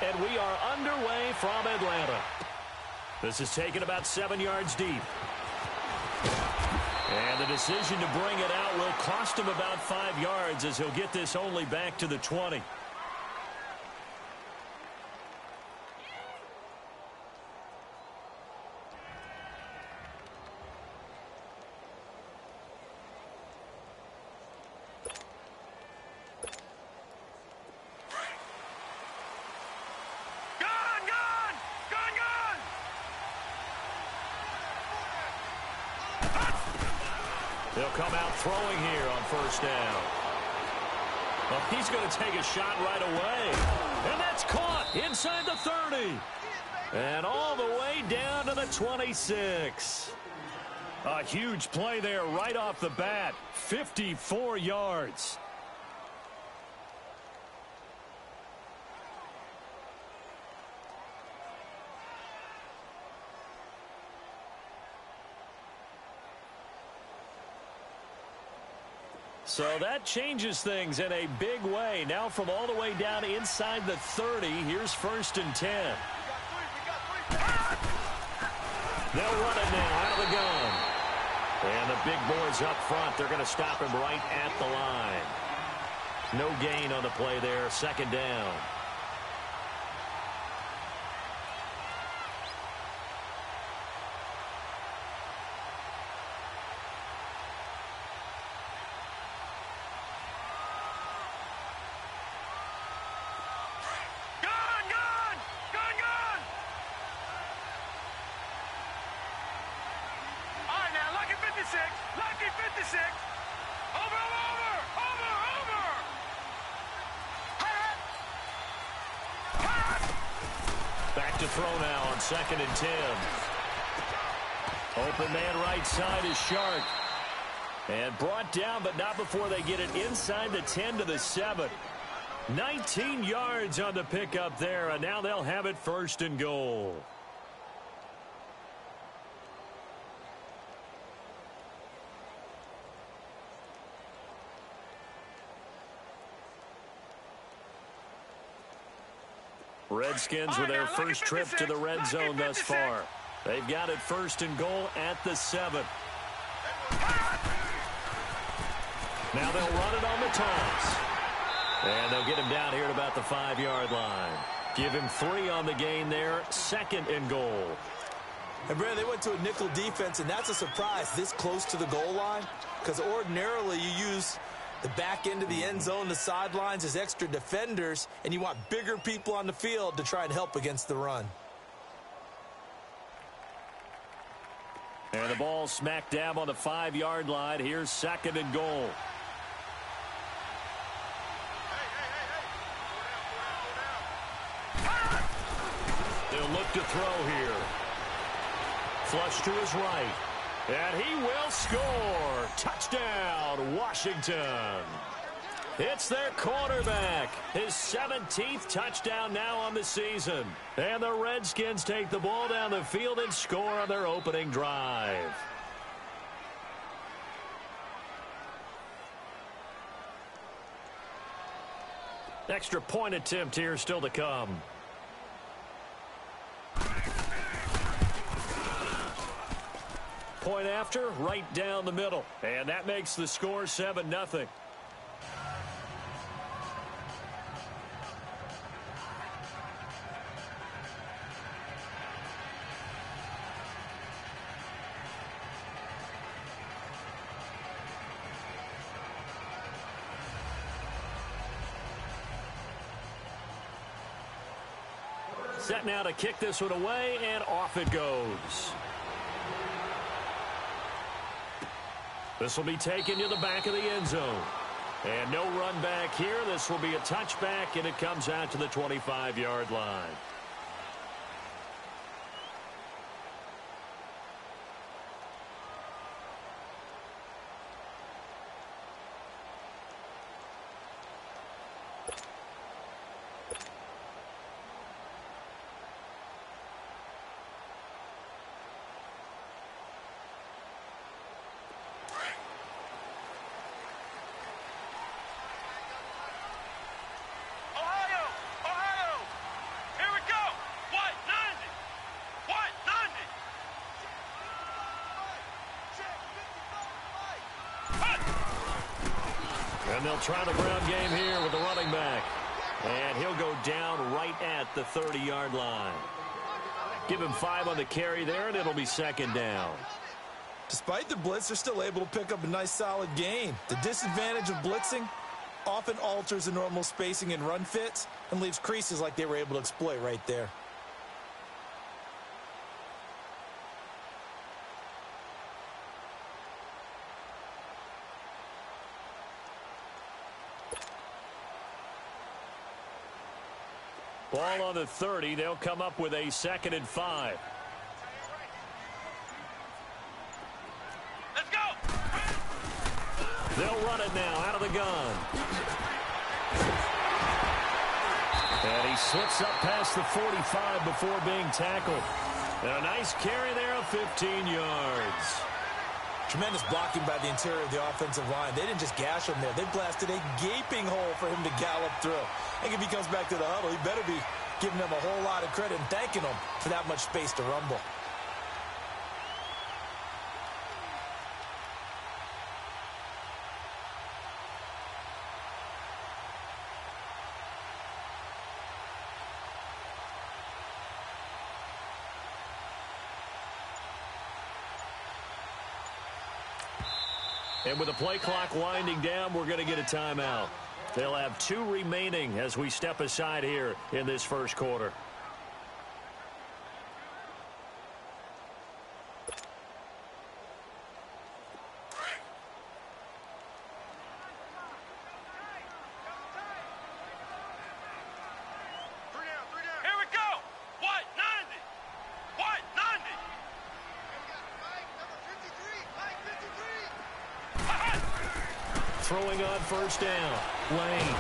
And we are underway from Atlanta. This is taken about 7 yards deep. And the decision to bring it out will cost him about 5 yards as he'll get this only back to the 20. They'll come out throwing here on first down. Well, he's going to take a shot right away. And that's caught inside the 30. And all the way down to the 26. A huge play there right off the bat. 54 yards. So that changes things in a big way. Now from all the way down inside the 30, here's 1st and 10. They'll run it now out of the gun. And the big boys up front, they're going to stop him right at the line. No gain on the play there, 2nd down. Lucky 56. Over. Back to throw now on 2nd and 10. Open man right side is Shark. And brought down, but not before they get it inside the 10 to the 7. 19 yards on the pickup there, and now they'll have it 1st and goal. Redskins with their first trip to the red zone thus far. They've got it 1st and goal at the 7. Now they'll run it on the toss. And they'll get him down here at about the 5-yard line. Give him 3 on the gain there, 2nd and goal. And Brandon, they went to a nickel defense, and that's a surprise this close to the goal line, because ordinarily you use the back end of the end zone, the sidelines as extra defenders, and you want bigger people on the field to try and help against the run. And the ball smack dab on the 5-yard line. Here's 2nd and goal. They'll look to throw here. Flush to his right. And he will score. Touchdown, Washington. It's their quarterback. His 17th touchdown now on the season. And the Redskins take the ball down the field and score on their opening drive. Extra point attempt here still to come. Point after, right down the middle. And that makes the score 7-0. Set now to kick this one away, and off it goes. This will be taken to the back of the end zone. And no run back here. This will be a touchback, and it comes out to the 25-yard line. And they'll try the ground game here with the running back. And he'll go down right at the 30-yard line. Give him 5 on the carry there, and it'll be second down. Despite the blitz, they're still able to pick up a nice, solid gain. The disadvantage of blitzing often alters the normal spacing and run fits and leaves creases like they were able to exploit right there. Ball on the 30. They'll come up with a 2nd and 5. Let's go! They'll run it now out of the gun. And he slips up past the 45 before being tackled. And a nice carry there of 15 yards. Tremendous blocking by the interior of the offensive line. They didn't just gash him there. They blasted a gaping hole for him to gallop through. I think if he comes back to the huddle, he better be giving them a whole lot of credit and thanking them for that much space to rumble. And with the play clock winding down, we're going to get a timeout. They'll have 2 remaining as we step aside here in this first quarter. Here we go! White, 90! White, 90! Throwing on first down. Lane.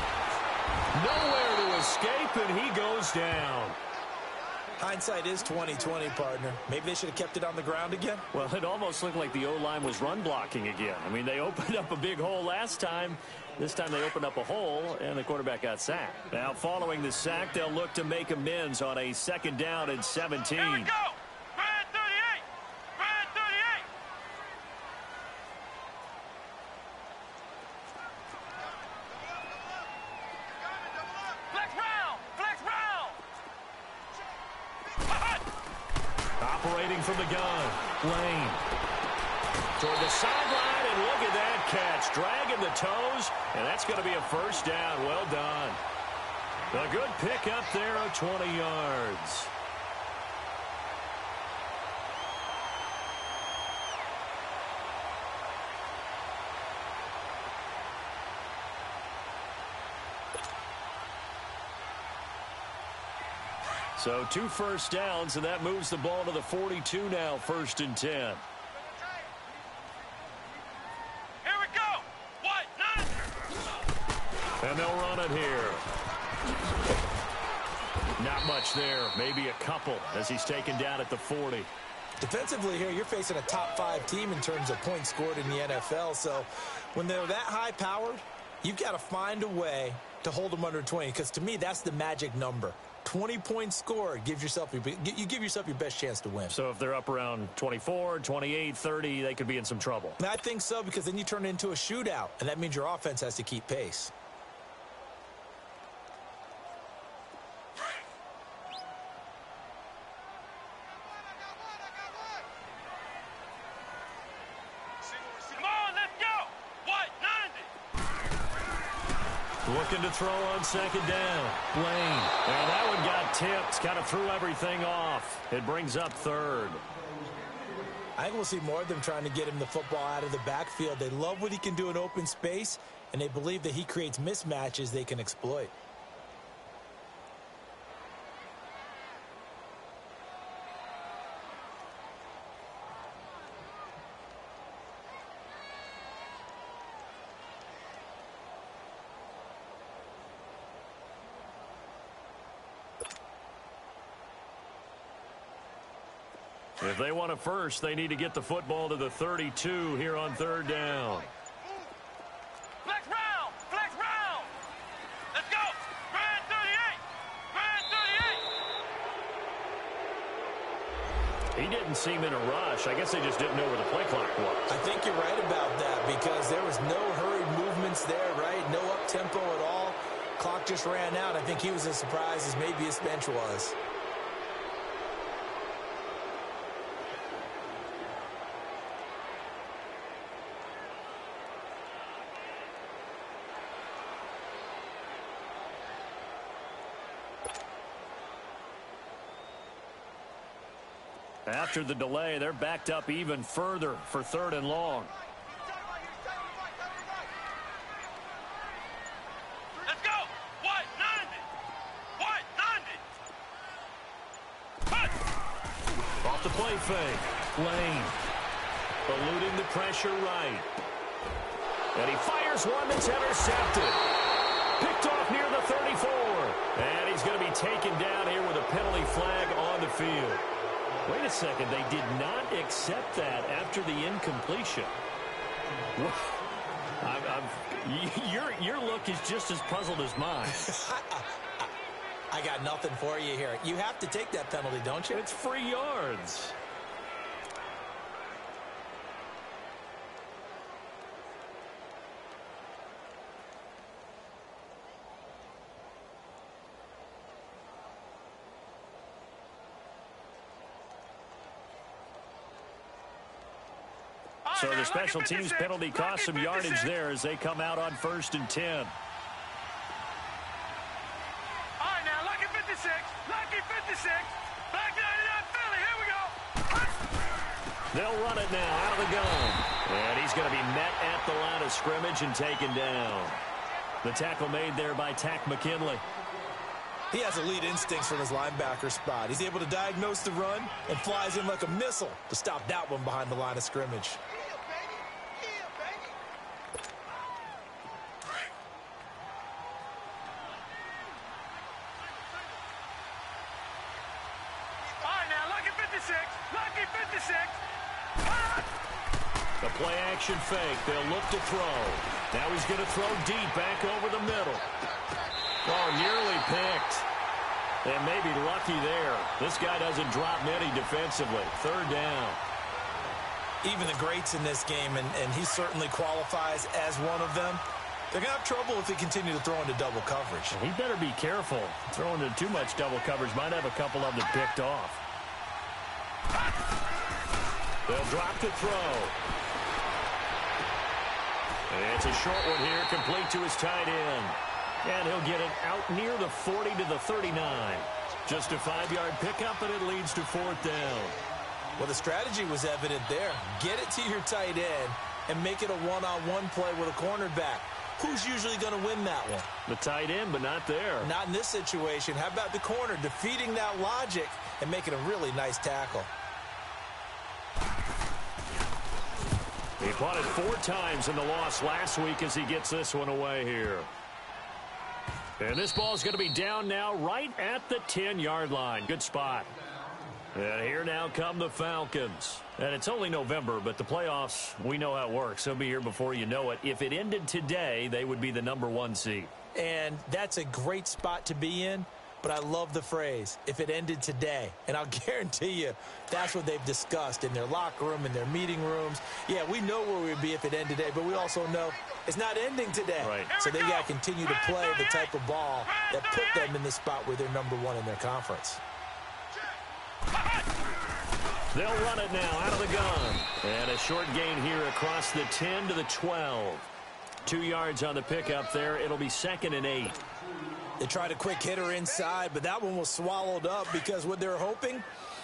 Nowhere to escape, and he goes down. Hindsight is 20/20, partner. Maybe they should have kept it on the ground again. Well, it almost looked like the O-line was run blocking again. I mean, they opened up a big hole last time. This time they opened up a hole, and the quarterback got sacked. Now, following the sack, they'll look to make amends on a 2nd down and 17. Here we go! Brand 38! Brand 38! Flex round! Flex round! Operating from the gun. Lane. Toward the sideline, and look at that catch. Dragging the toes, and that's going to be a first down. Well done. A good pick up there of 20 yards. So 2 first downs, and that moves the ball to the 42 now, 1st and 10. Here we go! White, 90! And they'll run it here. Not much there. Maybe a couple as he's taken down at the 40. Defensively here, you're facing a top 5 team in terms of points scored in the NFL. So when they're that high-powered, you've got to find a way to hold them under 20, because to me, that's the magic number. 20 points scored, you give yourself your best chance to win. So if they're up around 24, 28, 30, they could be in some trouble. And I think so, because then you turn it into a shootout, and that means your offense has to keep pace. Come on, let's go! White, 90! Looking to throw on 2nd down. Lane. And that one got tipped. Kind of threw everything off. It brings up 3rd. I think we'll see more of them trying to get him the football out of the backfield. They love what he can do in open space, and they believe that he creates mismatches they can exploit. If they want a first, they need to get the football to the 32 here on 3rd down. Flex round! Flex round! Let's go! Brand 38! Brand 38! He didn't seem in a rush. I guess they just didn't know where the play clock was. I think you're right about that, because there was no hurried movement defense there, right? No up-tempo at all. Clock just ran out. I think he was as surprised as maybe his bench was. After the delay, they're backed up even further for 3rd and long. Let's go. What? 90. What? 90. Cut. Off the play fake. Lane. Eluding the pressure right. And he fires one that's intercepted. Picked off near the 34. And he's going to be taken down here with a penalty flag on the field. Wait a second, they did not accept that after the incompletion. Your look is just as puzzled as mine. I got nothing for you here. You have to take that penalty, don't you? It's free yards. So the special teams penalty cost some yardage there as they come out on 1st and 10. All right, now, lucky 56. Lucky 56. Back 99 Philly. Here we go. They'll run it now out of the gun. And he's going to be met at the line of scrimmage and taken down. The tackle made there by Tack McKinley. He has elite instincts from his linebacker spot. He's able to diagnose the run and flies in like a missile to stop that one behind the line of scrimmage. Lucky 56. The play action fake. They'll look to throw. Now he's going to throw deep back over the middle. Oh, nearly picked. And maybe lucky there. This guy doesn't drop many defensively. 3rd down. Even the greats in this game, and he certainly qualifies as one of them, they're going to have trouble if they continue to throw into double coverage. He better be careful. Throwing into too much double coverage might have a couple of them picked off. They'll drop to throw. And it's a short one here, complete to his tight end. And he'll get it out near the 40 to the 39. Just a 5-yard pickup, and it leads to 4th down. Well, the strategy was evident there. Get it to your tight end and make it a one-on-one play with a cornerback. Who's usually going to win that one? The tight end, but not there. Not in this situation. How about the corner defeating that logic and making a really nice tackle? He punted 4 times in the loss last week as he gets this one away here. And this ball's going to be down now right at the 10-yard line. Good spot. And here now come the Falcons. And it's only November, but the playoffs, we know how it works. They'll be here before you know it. If it ended today, they would be the #1 seed. And that's a great spot to be in. But I love the phrase, if it ended today. And I'll guarantee you that's what they've discussed in their locker room, in their meeting rooms. Yeah, we know where we'd be if it ended today, but we also know it's not ending today. Right. So they got to continue to play the type of ball that put them in the spot where they're #1 in their conference. They'll run it now out of the gun. And a short gain here across the 10 to the 12. 2 yards on the pickup there. It'll be 2nd and 8. They tried a quick hitter inside, but that one was swallowed up because what they're hoping,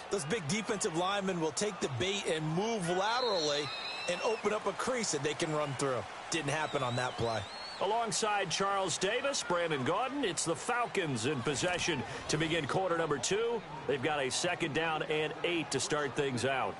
those big defensive linemen will take the bait and move laterally and open up a crease that they can run through. Didn't happen on that play. Alongside Charles Davis, Brandon Gaudin, it's the Falcons in possession to begin quarter number 2. They've got a 2nd down and 8 to start things out.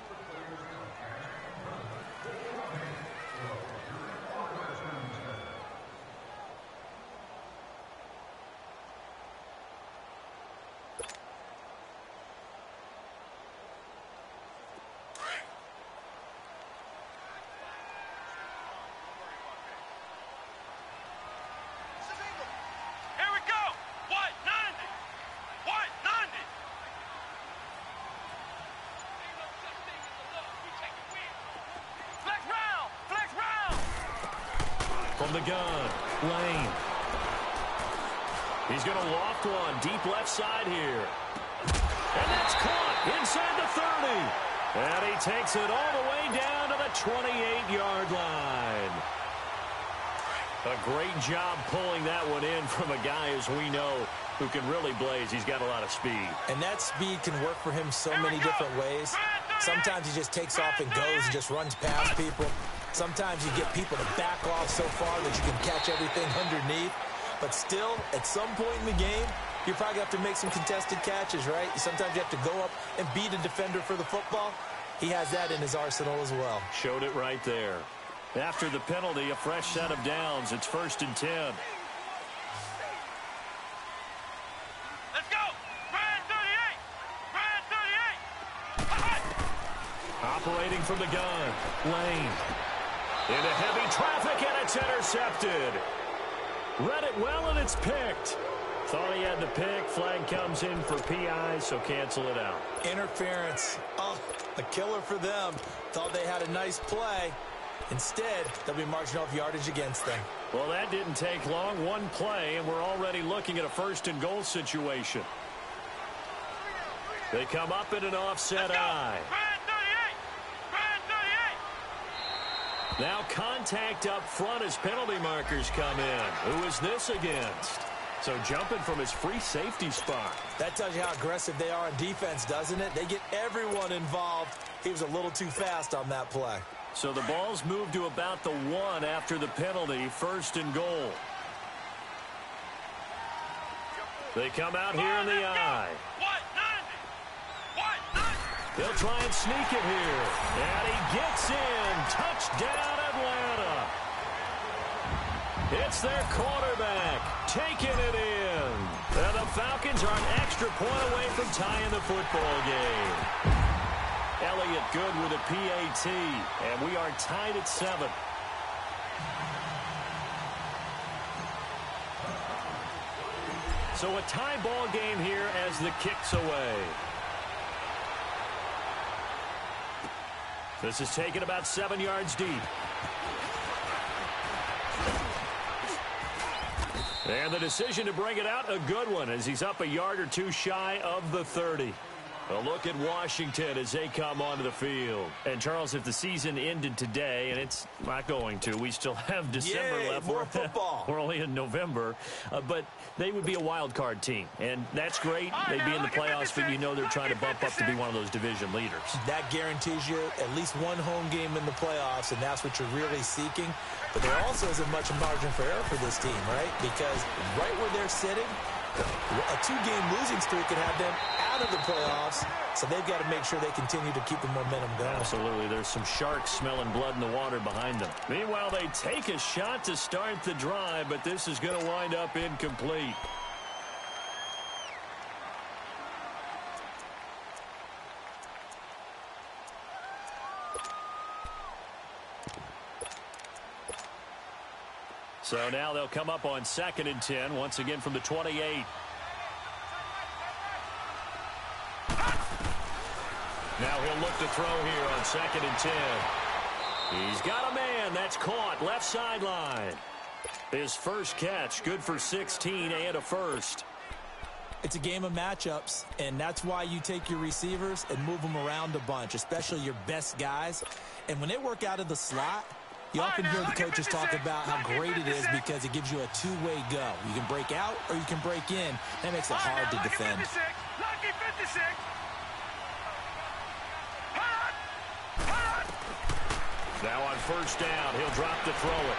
From the gun, Lane. He's going to loft one deep left side here. And that's caught inside the 30. And he takes it all the way down to the 28-yard line. A great job pulling that one in from a guy, as we know, who can really blaze. He's got a lot of speed. And that speed can work for him so many different ways. Sometimes he just takes off and goes and just runs past people. Sometimes you get people to back off so far that you can catch everything underneath. But still, at some point in the game, you probably have to make some contested catches, right? Sometimes you have to go up and beat a defender for the football. He has that in his arsenal as well. Showed it right there. After the penalty, a fresh set of downs. It's 1st and 10. Let's go! Brad 38! Brad 38! Operating from the gun, Lane. Into heavy traffic, and it's intercepted. Read it well, and it's picked. Thought he had the pick. Flag comes in for PI, so cancel it out. Interference. Oh, a killer for them. Thought they had a nice play. Instead, they'll be marching off yardage against them. Well, that didn't take long. One play, and we're already looking at a 1st and goal situation. They come up in an offset eye. Now contact up front as penalty markers come in. Who is this against? So jumping from his free safety spot. That tells you how aggressive they are on defense, doesn't it? They get everyone involved. He was a little too fast on that play. So the ball's moved to about the 1 after the penalty, 1st and goal. They come out here in the eye. They'll try and sneak it here. And he gets in. Touchdown, Atlanta. It's their quarterback taking it in. And the Falcons are an extra point away from tying the football game. Elliott good with a PAT. And we are tied at 7. So a tie ball game here as the kick's away. This is taken about 7 yards deep. And the decision to bring it out, a good one, as he's up a yard or two shy of the 30. A look at Washington as they come onto the field. And, Charles, if the season ended today, and it's not going to, we still have December left. More football. We're only in November. But they would be a wild card team. And that's great. They'd be in the playoffs, but you know they're trying to bump up to be one of those division leaders. That guarantees you at least one home game in the playoffs, and that's what you're really seeking. But there also isn't much margin for error for this team, right? Because right where they're sitting, a 2-game losing streak could have them out of the playoffs, so they've got to make sure they continue to keep the momentum going. Absolutely. There's some sharks smelling blood in the water behind them. Meanwhile, they take a shot to start the drive, but this is going to wind up incomplete. So now they'll come up on 2nd and 10, once again from the 28. Now he'll look to throw here on 2nd and 10. He's got a man. That's caught. Left sideline. His first catch, good for 16 and a first. It's a game of matchups, and that's why you take your receivers and move them around a bunch, especially your best guys. And when they work out of the slot, you often hear the coaches talk about how great it is because it gives you a two-way go. You can break out or you can break in. That makes it hard to defend. Lucky 56. Now on 1st down, he'll drop to throw it.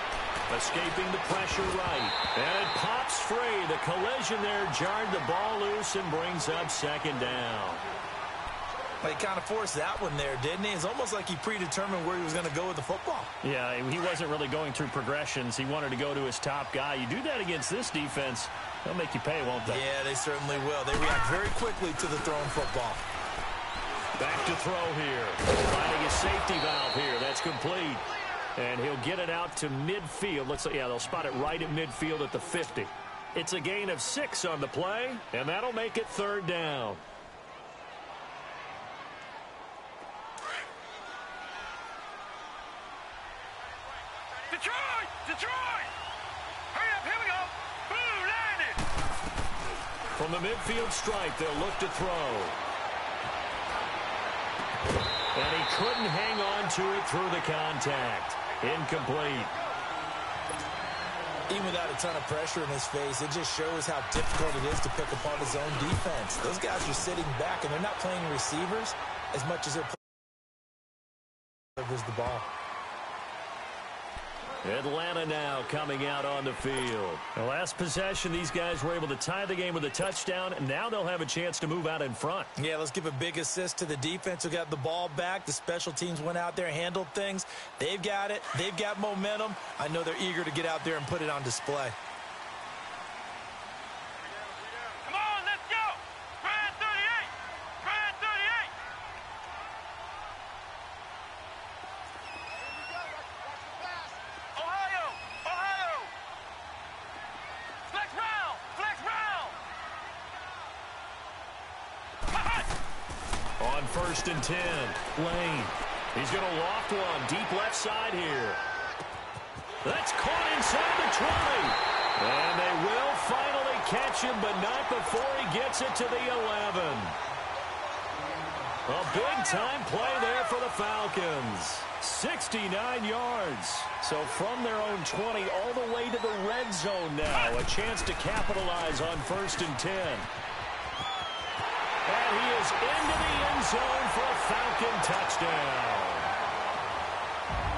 Escaping the pressure right. And it pops free. The collision there jarred the ball loose and brings up 2nd down. Well, he kind of forced that one there, didn't he? It's almost like he predetermined where he was going to go with the football. Yeah, he wasn't really going through progressions. He wanted to go to his top guy. You do that against this defense, they'll make you pay, won't they? Yeah, they certainly will. They react very quickly to the thrown football. Back to throw here. Finding a safety valve here. That's complete. And he'll get it out to midfield. Yeah, they'll spot it right at midfield at the 50. It's a gain of 6 on the play, and that'll make it 3rd down. Detroit! Detroit! From the midfield stripe, they'll look to throw. And he couldn't hang on to it through the contact. Incomplete. Even without a ton of pressure in his face, it just shows how difficult it is to pick apart his own defense. Those guys are sitting back, and they're not playing receivers as much as they're playing the ball. Atlanta now coming out on the field. The last possession, these guys were able to tie the game with a touchdown, and now they'll have a chance to move out in front. Yeah, let's give a big assist to the defense who got the ball back. The special teams went out there, handled things. They've got it. They've got momentum. I know they're eager to get out there and put it on display. Come on, let's go! Brand 38! Brand 38! Ohio! Ohio! Flex round! Flex round! On 1st and 10, Lane. He's going to loft one deep left side here. That's caught inside the 20. And they will finally catch him, but not before he gets it to the 11. A big-time play there for the Falcons. 69 yards. So from their own 20 all the way to the red zone now. A chance to capitalize on 1st and 10. And he is into the end zone for a Falcon touchdown.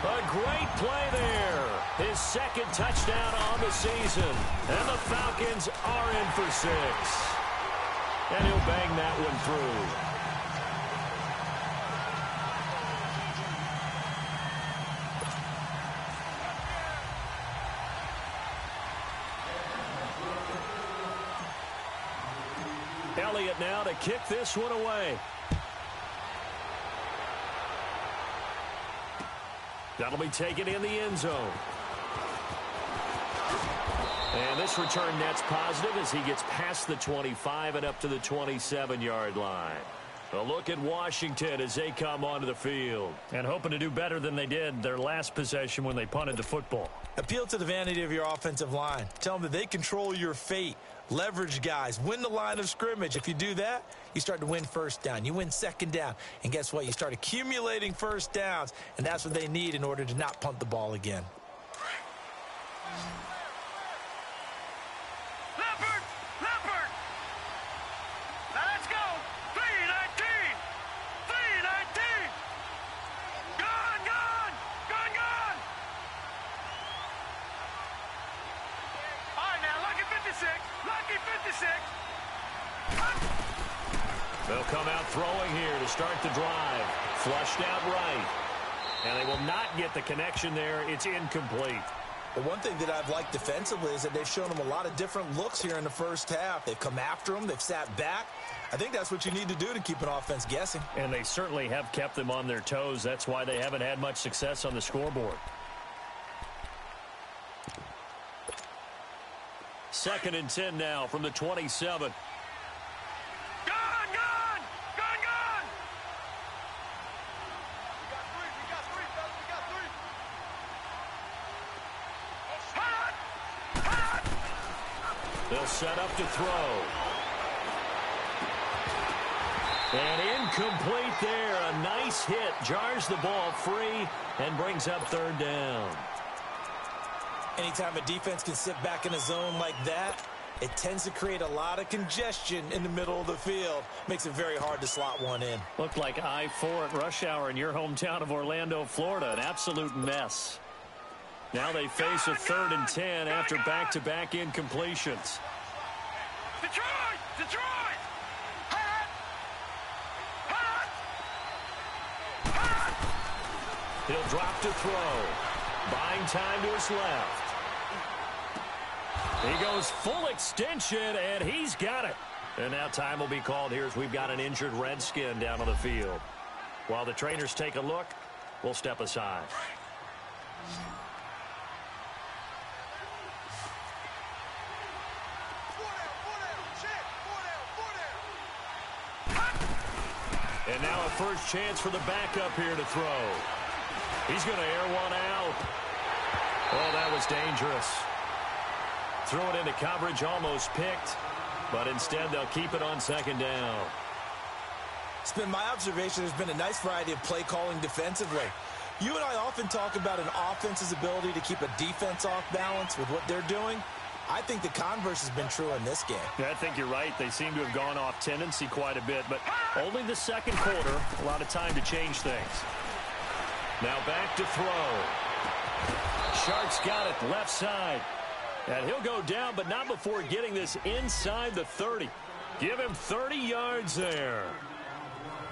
A great play there. His second touchdown on the season. And the Falcons are in for 6. And he'll bang that one through. Elliott now to kick this one away. That'll be taken in the end zone. And this return net's positive as he gets past the 25 and up to the 27-yard line. A look at Washington as they come onto the field. And hoping to do better than they did their last possession when they punted the football. Appeal to the vanity of your offensive line. Tell them that they control your fate. Leverage guys. Win the line of scrimmage. If you do that, you start to win first down. You win second down. And guess what? You start accumulating first downs. And that's what they need in order to not punt the ball again. Leopard! Leopard! Now let's go! 319! 319! Gone! Gone! Gone! Gone! All right, now, lucky 56! Lucky 56! They'll come out throwing here to start the drive. Flushed out right. And they will not get the connection there. It's incomplete. The one thing that I've liked defensively is that they've shown them a lot of different looks here in the first half. They've come after them. They've sat back. I think that's what you need to do to keep an offense guessing. And they certainly have kept them on their toes. That's why they haven't had much success on the scoreboard. 2nd and 10 now from the 27. Gone! Gone! Gone! Gone! We got three, fellas. We got three. Hot! Hot! They'll set up to throw. And incomplete there. A nice hit. Jars the ball free and brings up 3rd down. Anytime a defense can sit back in a zone like that, it tends to create a lot of congestion in the middle of the field. Makes it very hard to slot one in. Looked like I-4 at rush hour in your hometown of Orlando, Florida. An absolute mess. Now they face a 3rd and 10 after back-to-back incompletions. Detroit! Detroit! Hot! Hot! Hot! He'll drop to throw. Buying time to his left. He goes full extension, and he's got it. And now time will be called here as we've got an injured Redskin down on the field. While the trainers take a look, we'll step aside. And now a first chance for the backup here to throw. He's going to air one out. Oh, that was dangerous. Threw it into coverage, almost picked. but instead they'll keep it on second down. It's been my observation there's been a nice variety of play calling defensively. You and I often talk about an offense's ability to keep a defense off balance with what they're doing. I think the converse has been true in this game. Yeah, I think you're right. They seem to have gone off tendency quite a bit, but only the second quarter, a lot of time to change things. Now back to throw. Shark's got it left side. And he'll go down, but not before getting this inside the 30. Give him 30 yards there.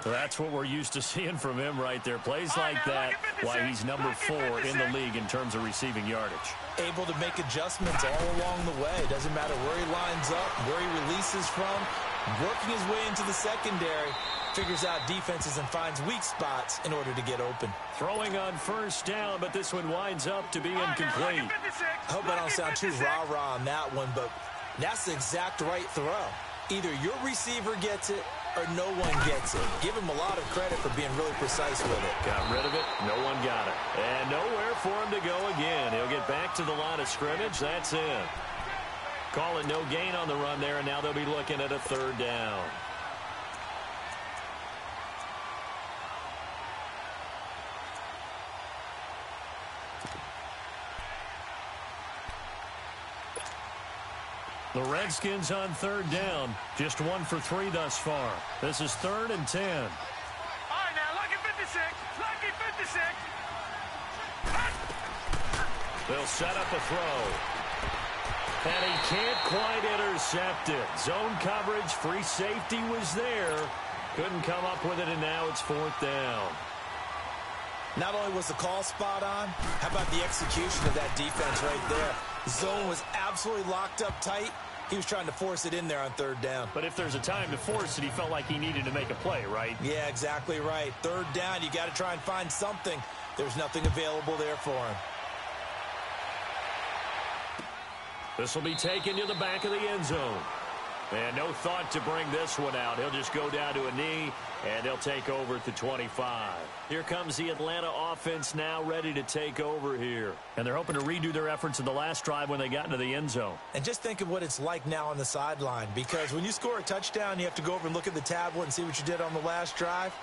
That's what we're used to seeing from him right there. Plays like that, why he's number 4 in the league in terms of receiving yardage. Able to make adjustments all along the way. Doesn't matter where he lines up, where he releases from. Working his way into the secondary. Figures out defenses and finds weak spots in order to get open. Throwing on first down, but this one winds up to be incomplete. I hope I don't sound too rah-rah on that one, but that's the exact right throw. Either your receiver gets it or no one gets it. Give him a lot of credit for being really precise with it. Got rid of it. No one got it. And nowhere for him to go again. He'll get back to the line of scrimmage. That's it. Call it no gain on the run there, and now they'll be looking at a third down. The Redskins on third down. Just 1 for 3 thus far. This is 3rd and 10. All right, now, lucky 56. Lucky 56. They'll set up a throw. And he can't quite intercept it. Zone coverage, free safety was there. Couldn't come up with it, and now it's 4th down. Not only was the call spot on, how about the execution of that defense right there? Zone was absolutely locked up tight. He was trying to force it in there on 3rd down. But if there's a time to force it, he felt like he needed to make a play, right? Yeah, exactly right. 3rd down, you got to try and find something. There's nothing available there for him. This will be taken to the back of the end zone. And no thought to bring this one out. He'll just go down to a knee, and they'll take over at the 25. Here comes the Atlanta offense now ready to take over here. And they're hoping to redo their efforts in the last drive when they got into the end zone. And just think of what it's like now on the sideline, because when you score a touchdown, you have to go over and look at the tablet and see what you did on the last drive.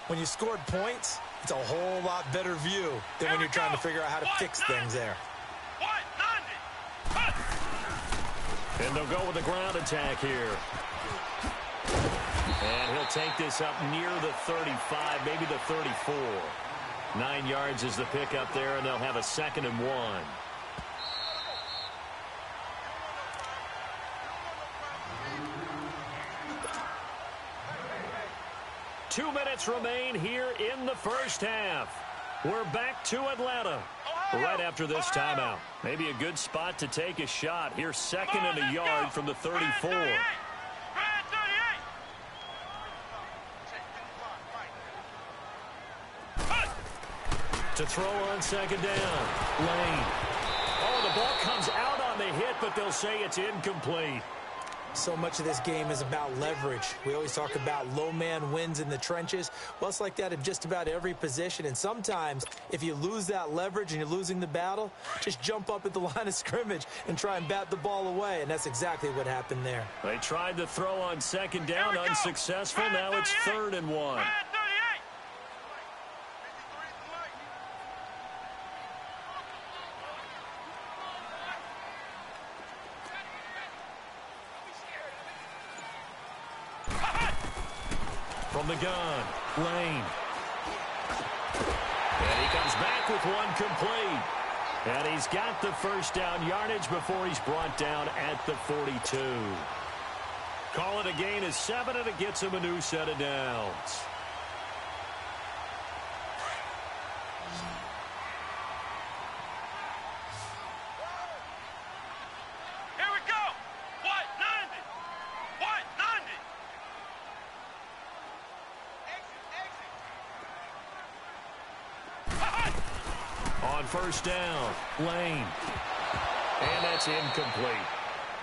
When you scored points, it's a whole lot better view than when you're trying to figure out how to fix things there. And they'll go with the ground attack here. And he'll take this up near the 35, maybe the 34. 9 yards is the pickup there, and they'll have a 2nd and 1. Two minutes remain here in the first half. We're back to Atlanta right after this timeout. Maybe a good spot to take a shot. Here's 2nd and a yard from the 34. To throw on 2nd down. Lane. Oh, the ball comes out on the hit, but they'll say it's incomplete. So much of this game is about leverage. We always talk about low man wins in the trenches. Well, it's like that in just about every position. And sometimes, if you lose that leverage and you're losing the battle, just jump up at the line of scrimmage and try and bat the ball away. And that's exactly what happened there. They tried to throw on 2nd down, unsuccessful. Now it's 3rd and 1. From the gun, Lane. And he comes back with one complete. And he's got the first down yardage before he's brought down at the 42. Call it a gain of 7, and it gets him a new set of downs. First down, Lane. And that's incomplete.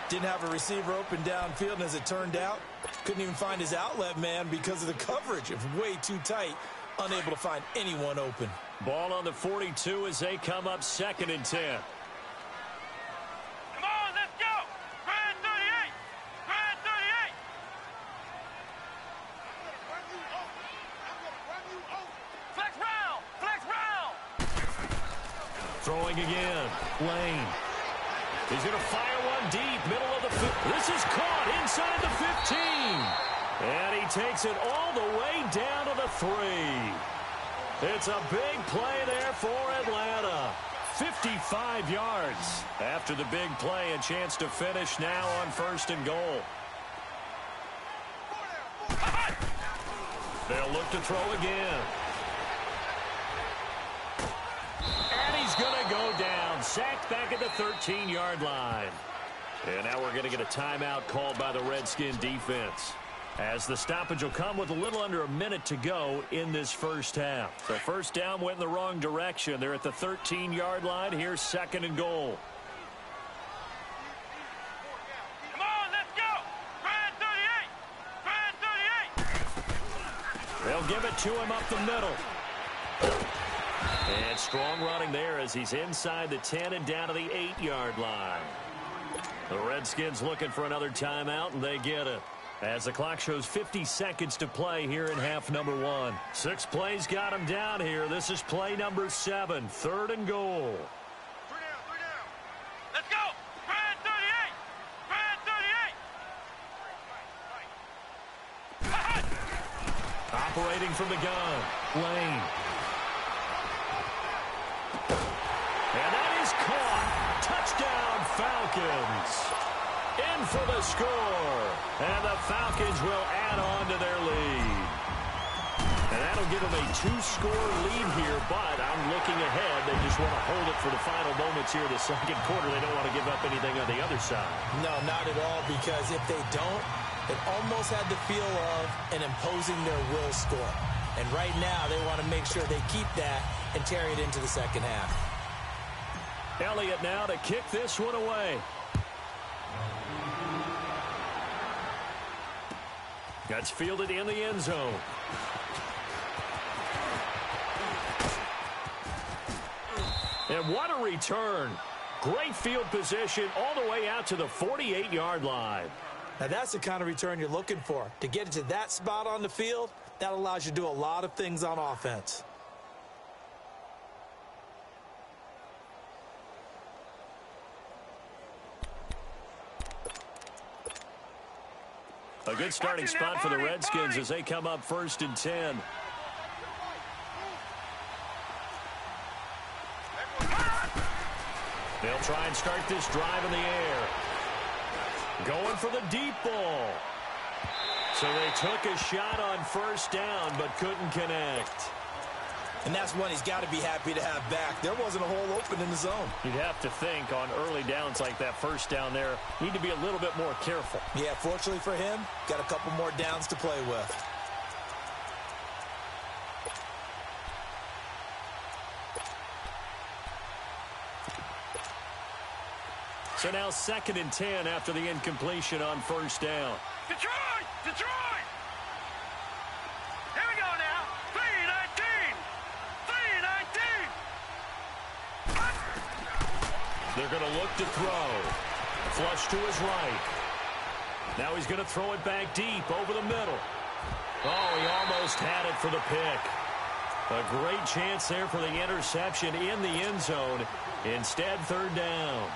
Didn't have a receiver open downfield, and as it turned out, couldn't even find his outlet man because of the coverage. It was way too tight, unable to find anyone open. Ball on the 42 as they come up 2nd and 10. Come on, let's go. Red 38. Red Throwing again. Lane. He's going to fire one deep, middle of the field. This is caught inside the 15. And he takes it all the way down to the 3. It's a big play there for Atlanta. 55 yards. After the big play, a chance to finish now on 1st and goal. They'll look to throw again. And he's going to go down. Sacked back at the 13-yard line. And now we're going to get a timeout called by the Redskin defense, as the stoppage will come with a little under a minute to go in this first half. So first down went in the wrong direction. They're at the 13-yard line. Here's 2nd and goal. Come on, let's go. Grand 38. Grand 38. They'll give it to him up the middle. And strong running there as he's inside the 10 and down to the 8-yard line. The Redskins looking for another timeout, and they get it, as the clock shows 50 seconds to play here in half number 1. 6 plays got him down here. This is play number 7, 3rd and goal. 3 down. Let's go. Grand 38. Grand 38. Operating from the gun, Lane. And that is caught. Touchdown, Falcons. In for the score. And the Falcons will add on to their lead. And that'll give them a 2-score lead here, but I'm looking ahead. They just want to hold it for the final moments here of the 2nd quarter. They don't want to give up anything on the other side. No, not at all, because if they don't, it almost had the feel of an imposing their will score. And right now, they want to make sure they keep that and carry it into the 2nd half. Elliott now to kick this one away. That's fielded in the end zone. And what a return. Great field position all the way out to the 48-yard line. Now, that's the kind of return you're looking for. To get it to that spot on the field, that allows you to do a lot of things on offense. A good starting spot for the Redskins as they come up 1st and 10. They'll try and start this drive in the air. Going for the deep ball. So they took a shot on 1st down but couldn't connect. And that's one he's got to be happy to have back. There wasn't a hole open in the zone. You'd have to think on early downs like that 1st down there, need to be a little bit more careful. Yeah, fortunately for him, got a couple more downs to play with. So now 2nd and 10 after the incompletion on 1st down. Detroit! Here we go now. 3-19. They're going to look to throw. Flush to his right. Now he's going to throw it back deep over the middle. Oh, he almost had it for the pick. A great chance there for the interception in the end zone. Instead, 3rd down.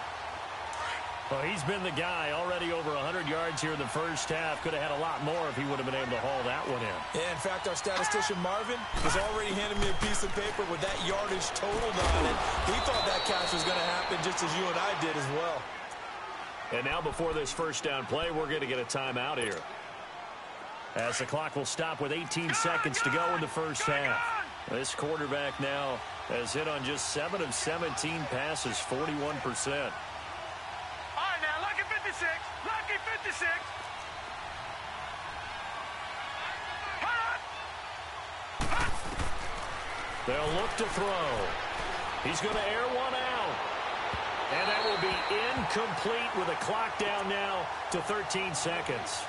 Well, he's been the guy already over 100 yards here in the first half. Could have had a lot more if he would have been able to haul that one in. Yeah, in fact, our statistician Marvin was already handing me a piece of paper with that yardage totaled on it. He thought that catch was going to happen just as you and I did as well. And now before this first down play, we're going to get a timeout here, as the clock will stop with 18 seconds to go in the first half. This quarterback now has hit on just 7 of 17 passes, 41%. Lucky 56. They'll look to throw. He's going to air one out. And that will be incomplete with a clock down now to 13 seconds.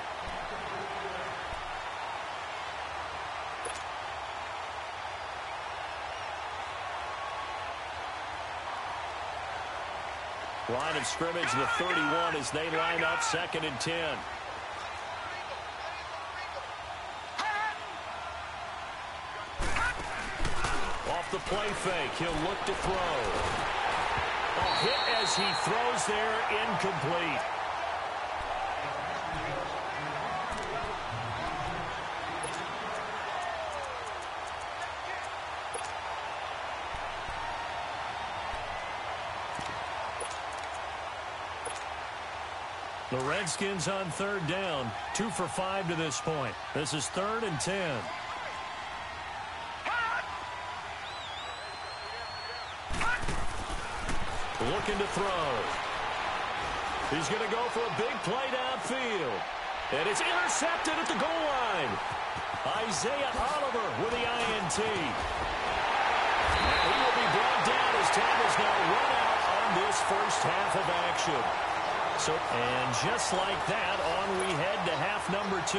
Line of scrimmage, the 31 as they line up 2nd and 10. Off the play fake, he'll look to throw. A hit as he throws there, incomplete. The Redskins on third down, 2 for 5 to this point. This is 3rd and 10. Looking to throw. He's going to go for a big play downfield. And it's intercepted at the goal line. Isaiah Oliver with the INT. And he will be brought down as time is now run out on this first half of action. And just like that, on we head to half number 2.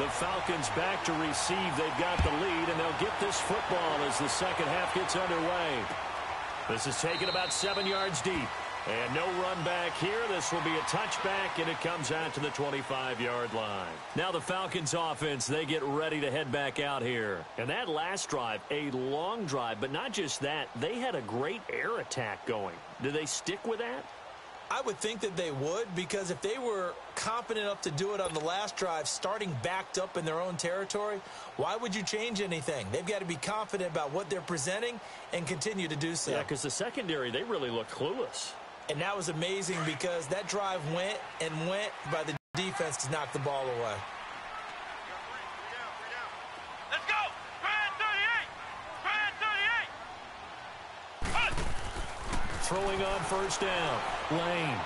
The Falcons back to receive. They've got the lead, and they'll get this football as the second half gets underway. This is taken about 7 yards deep. And no run back here. This will be a touchback, and it comes out to the 25-yard line. Now the Falcons offense, they get ready to head back out here. And that last drive, a long drive, but not just that. They had a great air attack going. Do they stick with that? I would think that they would, because if they were confident enough to do it on the last drive, starting backed up in their own territory, why would you change anything? They've got to be confident about what they're presenting and continue to do so. Yeah, because the secondary, they really look clueless. And that was amazing because that drive went by the defense to knock the ball away. Let's go! Grand 38! Grand 38! Throwing on first down. Lane.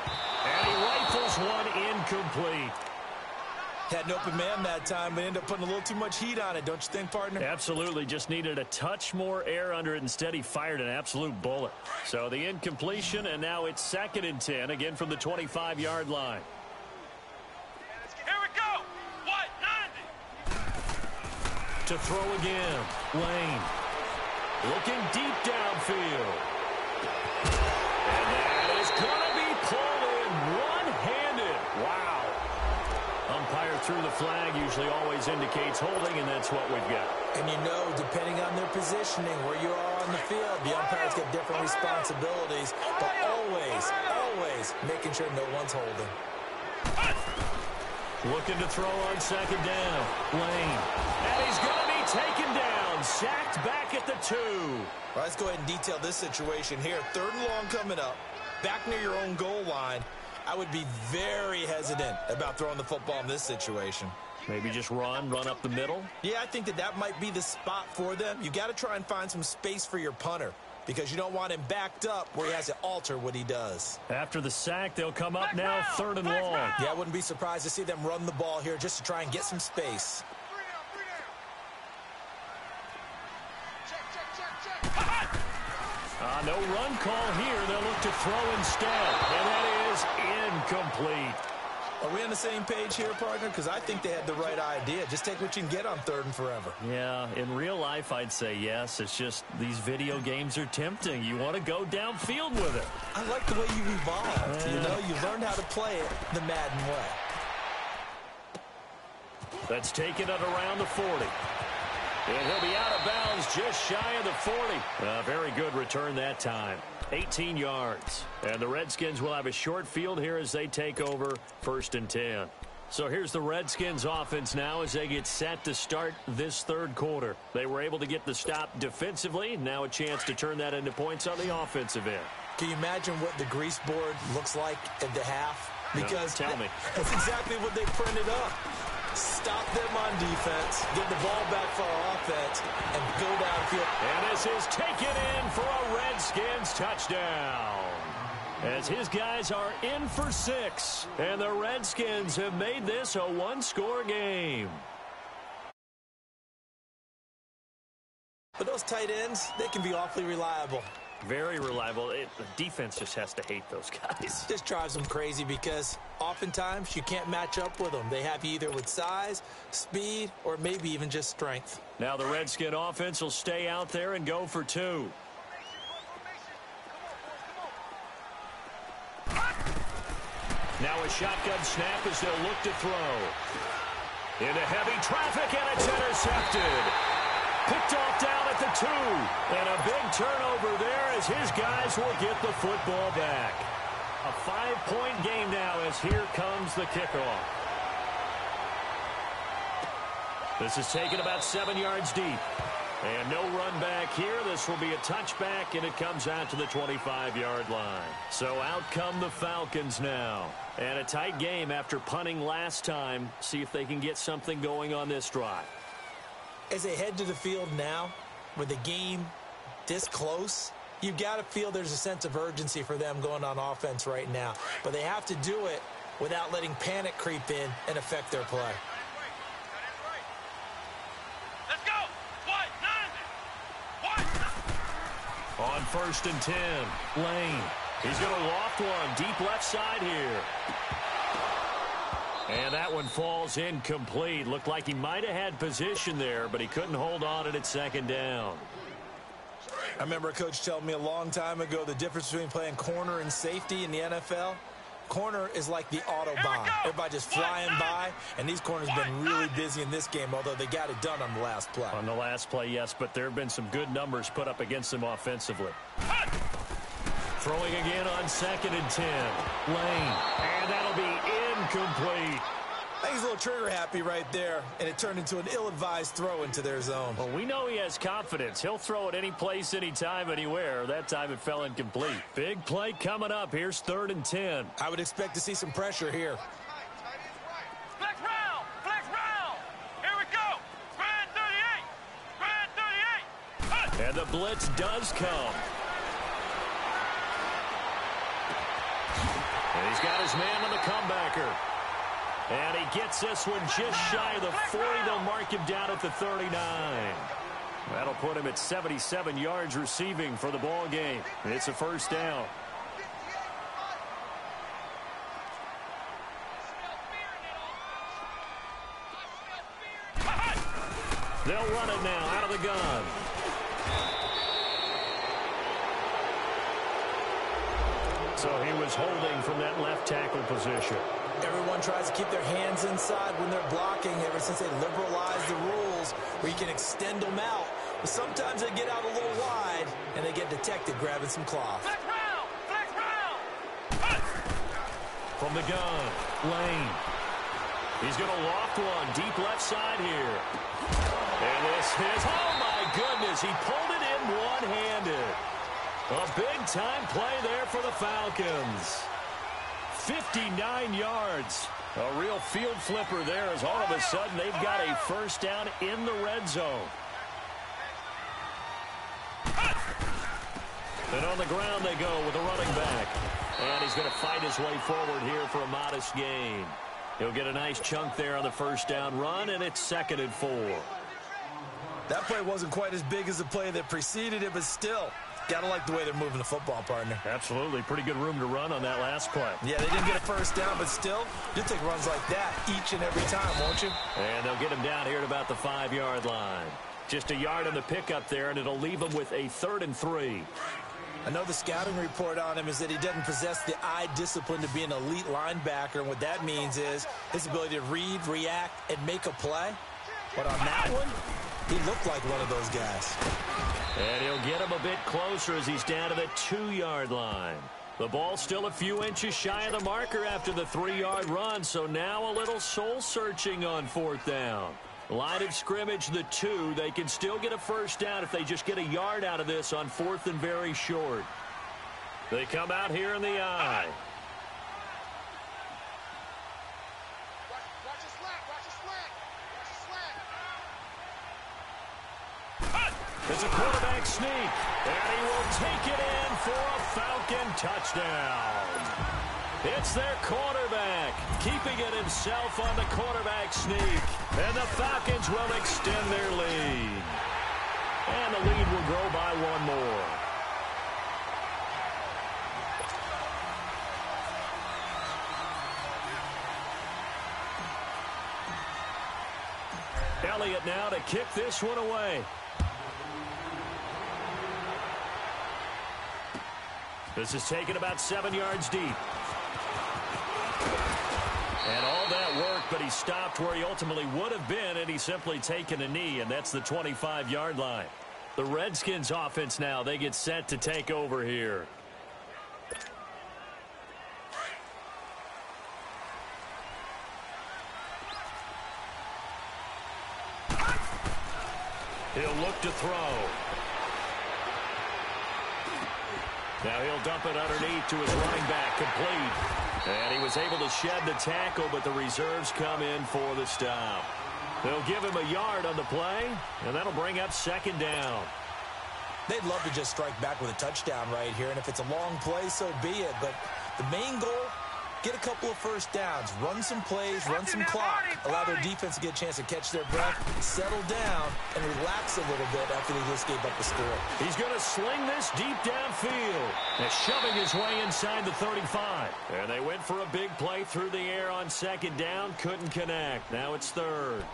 And he rifles one incomplete. Had an open man that time, but ended up putting a little too much heat on it, don't you think, partner? Absolutely. Just needed a touch more air under it. Instead, he fired an absolute bullet. So the incompletion, and now it's 2nd and 10, again from the 25-yard line. Here we go! What? 90! To throw again. Lane. Looking deep downfield. And that is going to be pulled in one-handed. Wow. Umpire threw the flag, usually always indicates holding, and that's what we've got. And you know, depending on their positioning, where you are on the field, the umpires get different responsibilities, but always making sure no one's holding. Looking to throw on 2nd down. Lane. And he's going to be taken down, sacked back at the 2. Well, let's go ahead and detail this situation here. 3rd and long coming up, back near your own goal line. I would be very hesitant about throwing the football in this situation. Maybe just run up the middle? Yeah, I think that might be the spot for them. You got to try and find some space for your punter because you don't want him backed up where he has to alter what he does. After the sack, they'll come up now 3rd and long. Yeah, I wouldn't be surprised to see them run the ball here just to try and get some space. No run call here. They'll look to throw instead. And that is incomplete. Are we on the same page here, partner? Because I think they had the right idea. Just take what you can get on 3rd and forever. Yeah, in real life, I'd say yes. It's just these video games are tempting. You want to go downfield with it. I like the way you evolved. You know, you learned how to play it the Madden way. That's taken at around the 40. And he'll be out of bounds just shy of the 40. Very good return that time. 18 yards. And the Redskins will have a short field here as they take over 1st and 10. So here's the Redskins offense now as they get set to start this 3rd quarter. They were able to get the stop defensively. Now a chance to turn that into points on the offensive end. Can you imagine what the grease board looks like at the half? Because no, tell me. That's exactly what they printed up. Stop them on defense, get the ball back for our offense, and go downfield. And this is taken in for a Redskins touchdown. As his guys are in for 6. And the Redskins have made this a one-score game. But those tight ends, they can be awfully reliable. Very reliable. The defense just has to hate those guys. Just drives them crazy because oftentimes you can't match up with them. They have you either with size, speed, or maybe even just strength. Now the Redskin offense will stay out there and go for 2. Now a shotgun snap as they'll look to throw. Into heavy traffic, and it's intercepted. Picked off down at the 2. And a big turnover there as his guys will get the football back. A 5-point game now as here comes the kickoff. This is taken about 7 yards deep. And no run back here. This will be a touchback, and it comes out to the 25-yard line. So out come the Falcons now. And a tight game after punting last time. See if they can get something going on this drive. As they head to the field now, with the game this close, you've got to feel there's a sense of urgency for them going on offense right now. But they have to do it without letting panic creep in and affect their play. Let's go. On 1st and 10, Lane. He's going to loft one deep left side here. And that one falls incomplete. Looked like he might have had position there, but he couldn't hold on at 2nd down. I remember a coach telling me a long time ago the difference between playing corner and safety in the NFL. Corner is like the Autobahn. Everybody just flying by, and these corners have been really busy in this game, although they got it done on the last play. On the last play, yes, but there have been some good numbers put up against them offensively. Throwing again on 2nd and 10. Lane. And that'll be incomplete. I think he's a little trigger happy right there, and it turned into an ill-advised throw into their zone. Well, we know he has confidence. He'll throw it any place, anytime, anywhere. That time it fell incomplete. Big play coming up. Here's 3rd and 10. I would expect to see some pressure here. Flex round. Flex round. Here we go. Grand 38. Grand 38. And the blitz does come. And he's got his man on the comebacker. And he gets this one just shy of the 40. They'll mark him down at the 39. That'll put him at 77 yards receiving for the ball game. It's a 1st down. They'll run it now out of the gun. So he was holding from that left tackle position. Everyone tries to keep their hands inside when they're blocking ever since they liberalized the rules where you can extend them out. But sometimes they get out a little wide and they get detected grabbing some cloth. Flex round. Flex round. From the gun, Lane. He's going to loft one deep left side here. And this is, oh my goodness, he pulled it in one-handed. A big-time play there for the Falcons. 59 yards. A real field flipper there as all of a sudden they've got a 1st down in the red zone. And on the ground they go with a running back. And he's going to fight his way forward here for a modest gain. He'll get a nice chunk there on the 1st down run, and it's 2nd and 4. That play wasn't quite as big as the play that preceded it, but still, gotta like the way they're moving the football, partner. Absolutely. Pretty good room to run on that last play. Yeah, they didn't get a 1st down, but still, you'll take runs like that each and every time, won't you? And they'll get him down here at about the 5-yard line. Just a yard on the pickup there, and it'll leave him with a 3rd and 3. I know the scouting report on him is that he doesn't possess the eye discipline to be an elite linebacker, and what that means is his ability to read, react, and make a play. But on that one, he looked like one of those guys. And he'll get him a bit closer as he's down to the 2-yard line. The ball still a few inches shy of the marker after the 3-yard run, so now a little soul-searching on 4th down. Line of scrimmage, the 2. They can still get a 1st down if they just get a yard out of this on 4th and very short. They come out here in the eye. Watch the slant. Watch the slant. It's a quarterback sneak, and he will take it in for a Falcon touchdown. It's their quarterback, keeping it himself on the quarterback sneak. And the Falcons will extend their lead. And the lead will grow by 1 more. Elliott now to kick this one away. This is taken about 7 yards deep. And all that work but he stopped where he ultimately would have been, and he's simply taken a knee, and that's the 25-yard line. The Redskins offense now, they get set to take over here. He'll look to throw. Now he'll dump it underneath to his running back, complete. And he was able to shed the tackle, but the reserves come in for the stop. They'll give him a yard on the play, and that'll bring up second down. They'd love to just strike back with a touchdown right here, and if it's a long play, so be it. But the main goal, get a couple of first downs, run some plays, run some clock, allow their defense to get a chance to catch their breath, settle down, and relax a little bit after they just gave up the score. He's going to sling this deep downfield. And shoving his way inside the 35. And they went for a big play through the air on second down, couldn't connect. Now it's third.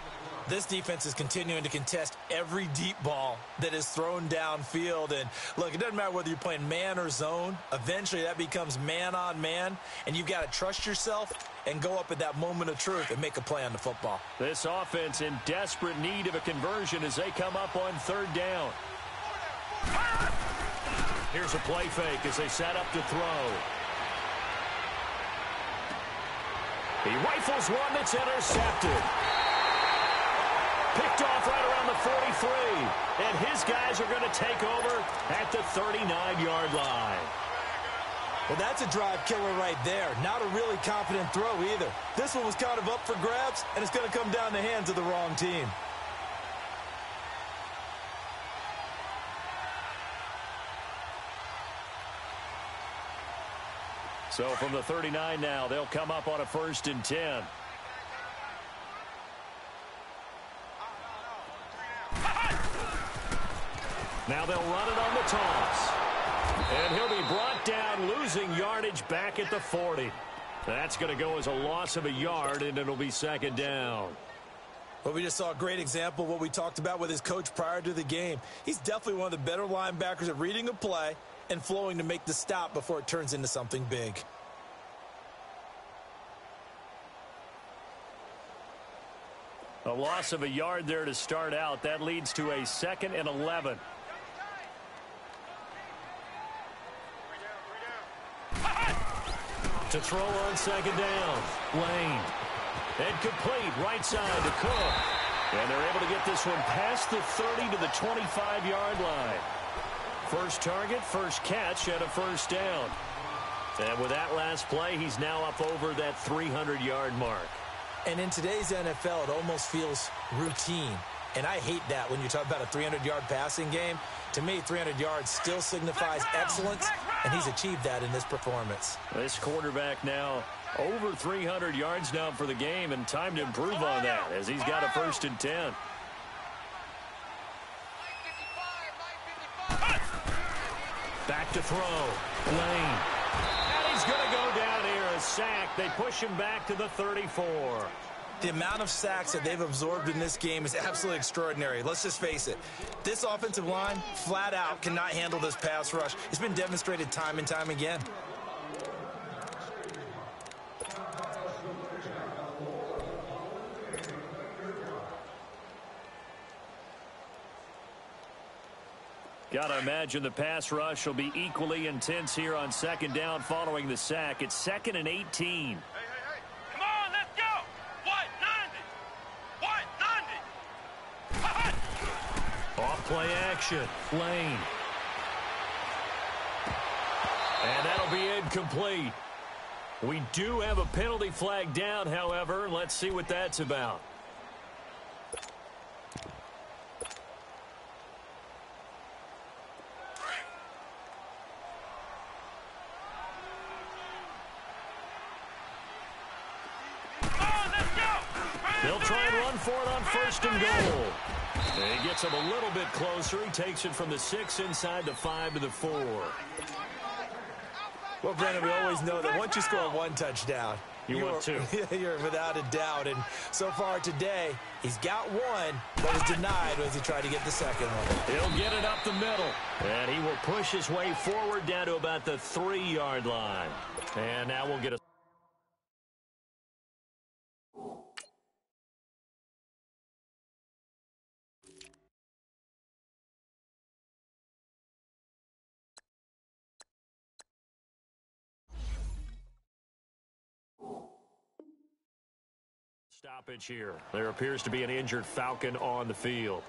This defense is continuing to contest every deep ball that is thrown downfield. And, look, it doesn't matter whether you're playing man or zone. Eventually, that becomes man on man, and you've got to trust yourself and go up at that moment of truth and make a play on the football. This offense in desperate need of a conversion as they come up on third down. Here's a play fake as they set up to throw. He rifles one that's intercepted. Picked off right around the 43. And his guys are going to take over at the 39-yard line. Well, that's a drive killer right there. Not a really confident throw either. This one was kind of up for grabs, and it's going to come down the hands of the wrong team. So from the 39 now, they'll come up on a 1st and 10. Now they'll run it on the toss. And he'll be brought down, losing yardage back at the 40. That's going to go as a loss of a yard, and it'll be second down. Well, we just saw a great example of what we talked about with his coach prior to the game. He's definitely one of the better linebackers at reading a play and flowing to make the stop before it turns into something big. A loss of a yard there to start out. That leads to a 2nd and 11. To throw on second down. Lane. And complete right side to Cook. And they're able to get this one past the 30 to the 25-yard line. First target, first catch, and a first down. And with that last play, he's now up over that 300-yard mark. And in today's NFL, it almost feels routine. And I hate that when you talk about a 300-yard passing game. To me, 300 yards still signifies excellence, and he's achieved that in this performance. This quarterback now over 300 yards now for the game, and time to improve on that as he's got a 1st and 10. Back to throw. Lane. And he's going to go down here. A sack. They push him back to the 34. The amount of sacks that they've absorbed in this game is absolutely extraordinary. Let's just face it. This offensive line, flat out, cannot handle this pass rush. It's been demonstrated time and time again. Got to imagine the pass rush will be equally intense here on second down following the sack. It's 2nd and 18. Come on, let's go. 190. Off play action. Lane. And that'll be incomplete. We do have a penalty flag down, however. Let's see what that's about. They'll try and run for it on 1st and goal. And he gets him a little bit closer. He takes it from the 6 inside the 5 to the 4. Well, Brennan, we always know that once you score one touchdown, want two. You're without a doubt. And so far today, he's got one, but was denied as he tried to get the second one. He'll get it up the middle. And he will push his way forward down to about the 3-yard line. And now we'll get a Stoppage here. There appears to be an injured Falcon on the field.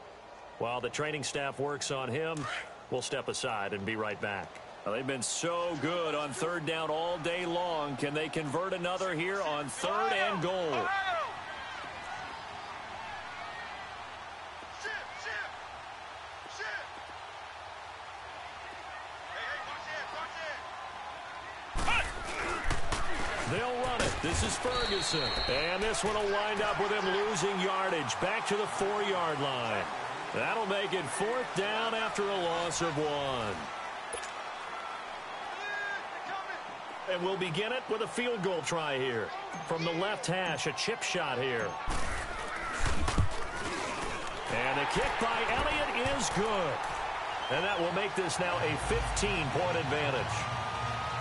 While the training staff works on him, we'll step aside and be right back. Well, they've been so good on third down all day long. Can they convert another here on third and goal? They'll run it. This is Ferguson. And this one will wind up with him losing yardage back to the 4-yard line. That'll make it 4th down after a loss of 1. And we'll begin it with a field goal try here. From the left hash, a chip shot here. And the kick by Elliott is good. And that will make this now a 15-point advantage.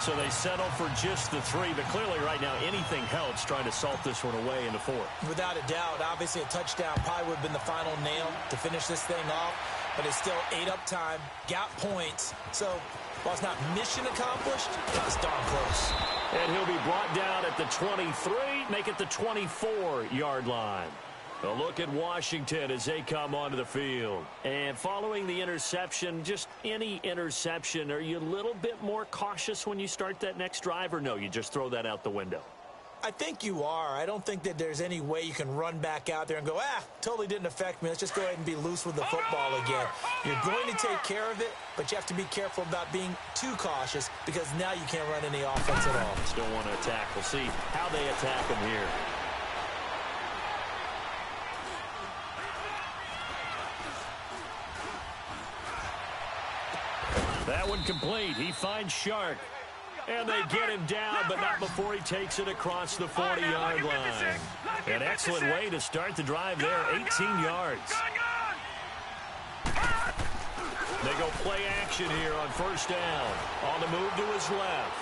So they settle for just the 3, but clearly right now anything helps trying to salt this one away in the 4th. Without a doubt, obviously a touchdown probably would have been the final nail to finish this thing off, but it's still 8-up time, got points. So while it's not mission accomplished, it was darn close. And he'll be brought down at the 23, make it the 24-yard line. A look at Washington as they come onto the field. And following the interception, just any interception, are you a little bit more cautious when you start that next drive, or no, you just throw that out the window? I think you are. I don't think that there's any way you can run back out there and go, totally didn't affect me. Let's just go ahead and be loose with the football again. You're going to take care of it, but you have to be careful about being too cautious because now you can't run any offense at all. Still want to attack. We'll see how they attack him here. That one complete. He finds Shark. And they get him down, but not before he takes it across the 40-yard line. An excellent way to start the drive there, 18 yards. They go play action here on 1st down. On the move to his left.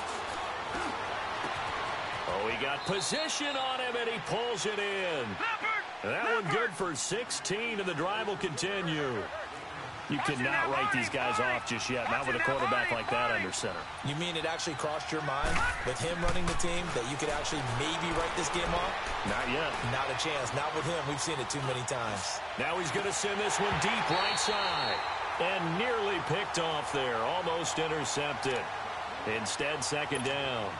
Oh, he got position on him, and he pulls it in. That one good for 16, and the drive will continue. You cannot write these guys off just yet, not with a quarterback like that under center. You mean it actually crossed your mind with him running the team that you could actually maybe write this game off? Not yet. Not a chance. Not with him. We've seen it too many times. Now he's going to send this one deep right side. And nearly picked off there. Almost intercepted. Instead, 2nd down.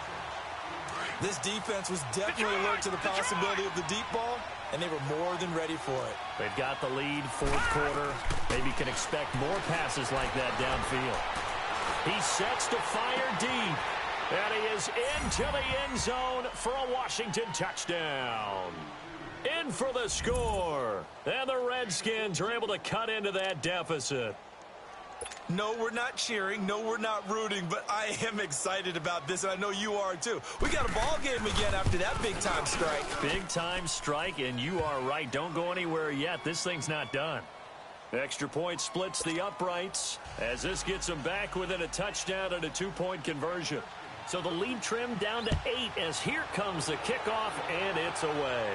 This defense was definitely alert to the possibility of the deep ball, and they were more than ready for it. They've got the lead, 4th quarter. Maybe can expect more passes like that downfield. He sets to fire deep. And he is into the end zone for a Washington touchdown. In for the score. And the Redskins are able to cut into that deficit. No, we're not cheering. No, we're not rooting, but I am excited about this, and I know you are too. We got a ball game again after that big-time strike. Big-time strike, and you are right. Don't go anywhere yet. This thing's not done. Extra point splits the uprights as this gets them back within a touchdown and a 2-point conversion. So the lead trimmed down to 8 as here comes the kickoff, and it's away.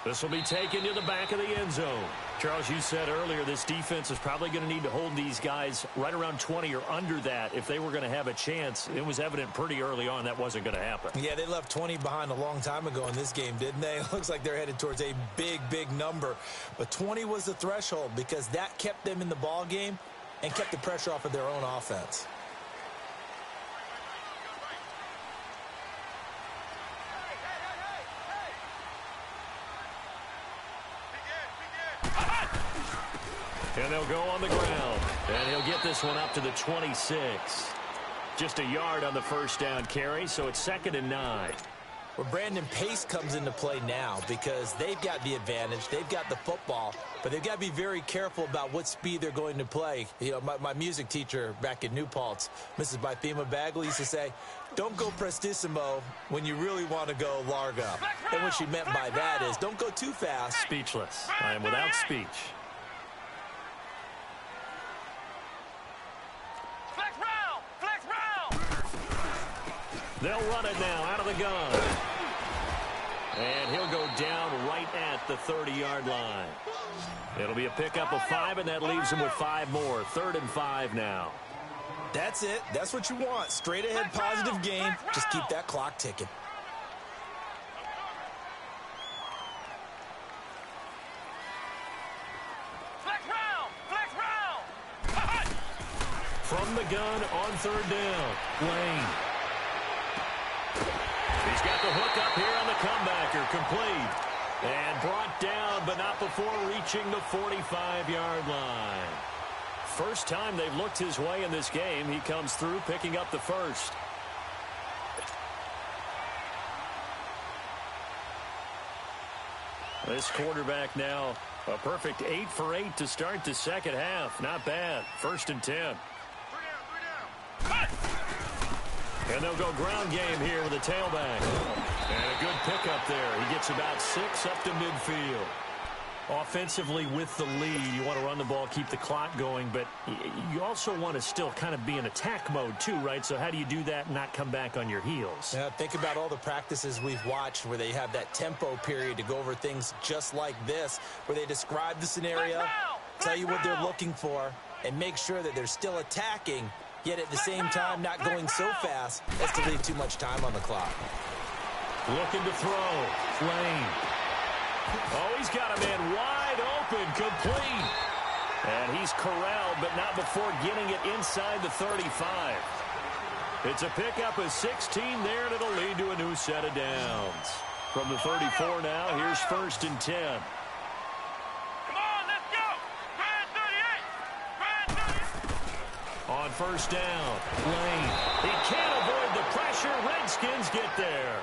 This will be taken to the back of the end zone. Charles, you said earlier this defense is probably going to need to hold these guys right around 20 or under that if they were going to have a chance. It was evident pretty early on that wasn't going to happen. Yeah, they left 20 behind a long time ago in this game, didn't they? It looks like they're headed towards a big, big number. But 20 was the threshold because that kept them in the ball game and kept the pressure off of their own offense. And they'll go on the ground. And he'll get this one up to the 26. Just a yard on the 1st down carry, so it's 2nd and 9. Well, Brandon, pace comes into play now because they've got the advantage. They've got the football, but they've got to be very careful about what speed they're going to play. You know, my music teacher back in New Paltz, Mrs. Bythema Bagley, used to say, don't go prestissimo when you really want to go largo. And what she meant by that is don't go too fast. Speechless. I am without speech. They'll run it now out of the gun. And he'll go down right at the 30-yard line. It'll be a pickup of 5, and that leaves him with 5 more. 3rd and 5 now. That's it. That's what you want. Straight ahead, positive game. Just keep that clock ticking. from the gun on third down. Lane. He's got the hook up here on the comebacker. Complete. And brought down, but not before reaching the 45-yard line. First time they've looked his way in this game. He comes through, picking up the first. This quarterback now a perfect 8 for 8 to start the second half. Not bad. 1st and 10. 3 down. And they'll go ground game here with a tailback. And a good pickup there. He gets about 6 up to midfield. Offensively with the lead, you want to run the ball, keep the clock going, but you also want to still kind of be in attack mode too, right? So how do you do that and not come back on your heels? Yeah, think about all the practices we've watched where they have that tempo period to go over things just like this, where they describe the scenario, tell you what they're looking for, and make sure that they're still attacking, yet at the same time not going so fast as to leave too much time on the clock. Looking to throw. Lane. Oh, he's got a man wide open, complete. And he's corralled, but not before getting it inside the 35. It's a pickup of 16 there, and it'll lead to a new set of downs. From the 34 now, here's 1st and 10. Come on, let's go. Brad 38. On 1st down, Lane. He can't avoid the pressure. Redskins get there.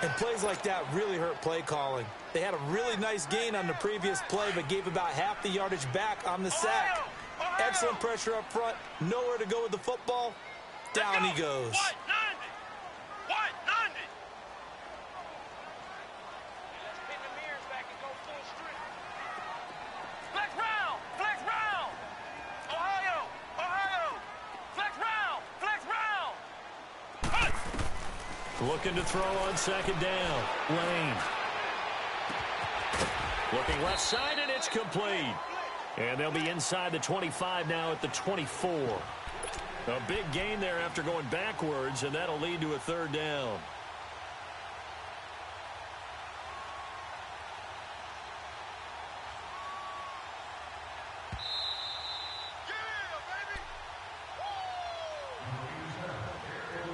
And plays like that really hurt play calling. They had a really nice gain on the previous play, but gave about half the yardage back on the sack. Excellent pressure up front. Nowhere to go with the football. Down he goes. White 90. White 90. Pin the mirrors back and go full strength. Flex round. Flex round. Ohio. Ohio. Flex round. Flex round. Cut. Looking to throw on 2nd down. Lane. Looking left side, and it's complete. And they'll be inside the 25 now at the 24. A big gain there after going backwards, and that'll lead to a 3rd down.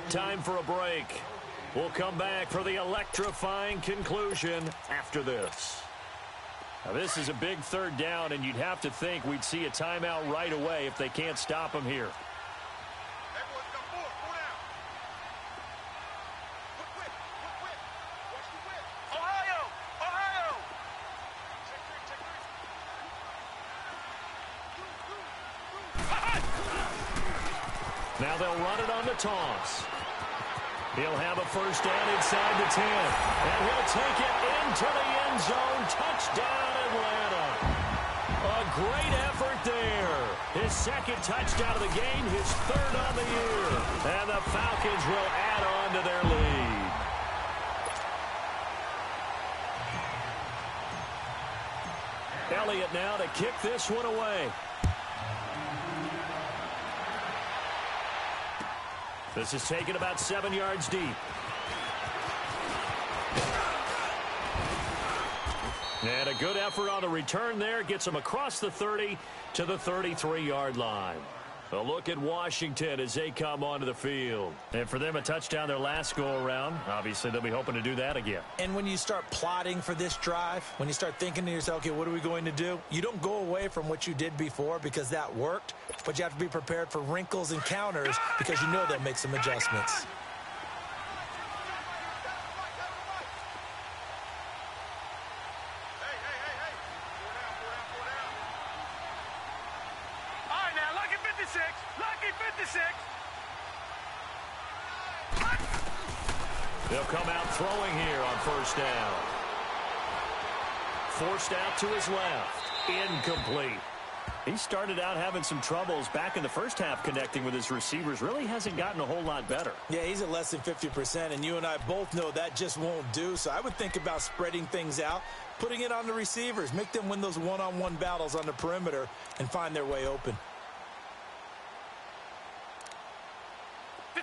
Time for a break. We'll come back for the electrifying conclusion after this. Now, this is a big 3rd down, and you'd have to think we'd see a timeout right away if they can't stop him here. Everyone's got 4. 4 down. Quick whip. Quick whip. Watch the whip. Ohio. Ohio. Check 3. Now they'll run it on the toss. He'll have a 1st down inside the 10. And he'll take it into the end zone. Touchdown, Atlanta. A great effort there. His 2nd touchdown of the game, his 3rd on the year. And the Falcons will add on to their lead. Elliott now to kick this one away. This is taken about 7 yards deep. And a good effort on the return there. Gets him across the 30 to the 33-yard line. A look at Washington as they come onto the field. And for them, a touchdown their last go-around. Obviously, they'll be hoping to do that again. And when you start plotting for this drive, when you start thinking to yourself, okay, what are we going to do? You don't go away from what you did before because that worked, but you have to be prepared for wrinkles and counters because you know they'll make some adjustments. They'll come out throwing here on 1st down. Forced out to his left. Incomplete. He started out having some troubles back in the first half connecting with his receivers. Really hasn't gotten a whole lot better. Yeah, he's at less than 50%, and you and I both know that just won't do. So I would think about spreading things out, putting it on the receivers, make them win those one-on-one battles on the perimeter and find their way open.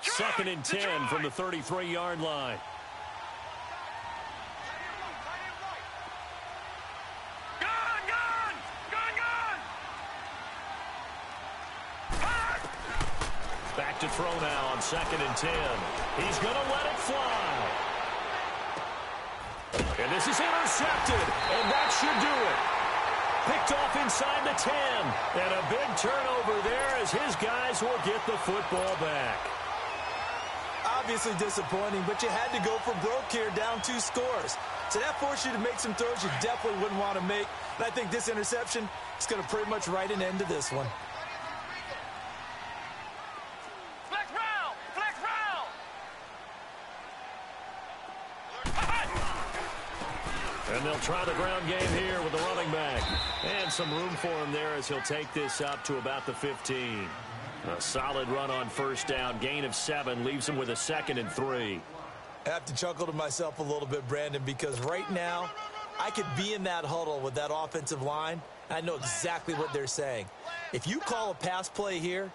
2nd and 10 from the 33-yard line. to throw now on 2nd and 10. He's going to let it fly. And this is intercepted, and that should do it. Picked off inside the 10. And a big turnover there as his guys will get the football back. Obviously disappointing, but you had to go for broke here, down 2 scores. So that forced you to make some throws you definitely wouldn't want to make. And I think this interception is going to pretty much write an end to this one. Flex round! Flex round! And they'll try the ground game here with the running back. And some room for him there as he'll take this up to about the 15. A solid run on 1st down. Gain of 7 leaves him with a 2nd and 3. I have to chuckle to myself a little bit, Brandon, because right now I could be in that huddle with that offensive line. And I know exactly what they're saying. If you call a pass play here,